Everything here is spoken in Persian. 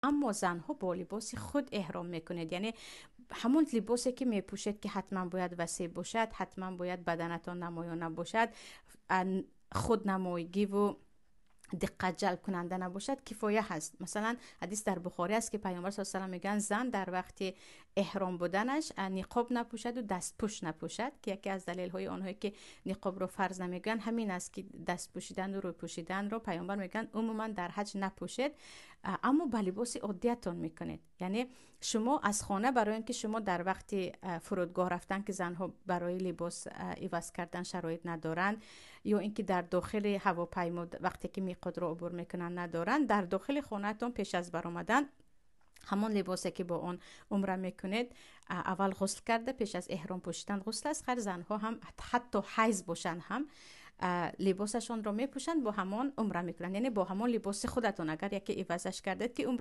اما زنها با لباس خود احرام میکنید، یعنی همون لباسی که میپوشید که حتما باید وسیع باشد، حتما باید بدنتان نمایان نباشد، خود نمایگی و دقت جلب کننده نباشد کفایه هست. مثلا حدیث در بخاری است که پیامبر صلی الله علیه و میگن زن در وقت احرام بودنش نقاب نپوشد و دست پوش نپوشد، که یکی از دلیل های آنهایی که نقاب رو فرض نمیگن همین است که دست پوشیدن و روی پوشیدن رو پیامبر میگن عموما در حج نپوشید، اما با لباس عادیتون میکنید. یعنی شما از خانه، برای اینکه شما در وقت فرودگاه رفتن که زنها برای لباس عوض کردن شرایط ندارند، یا اینکه در داخل هواپیما وقتی که میقات رو عبور میکنن ندارن، در داخل خونهتون پیش از برآمدن همون لباسی که با اون عمره میکنید اول غسل کرده، پیش از احرام پوشیدن غسل است. خیر زنها هم حتی حیض باشن هم لباسشون رو میپوشن، با همون عمره میکنن، یعنی با همون لباس خودتون اگر یکی عوضش کردید که عمره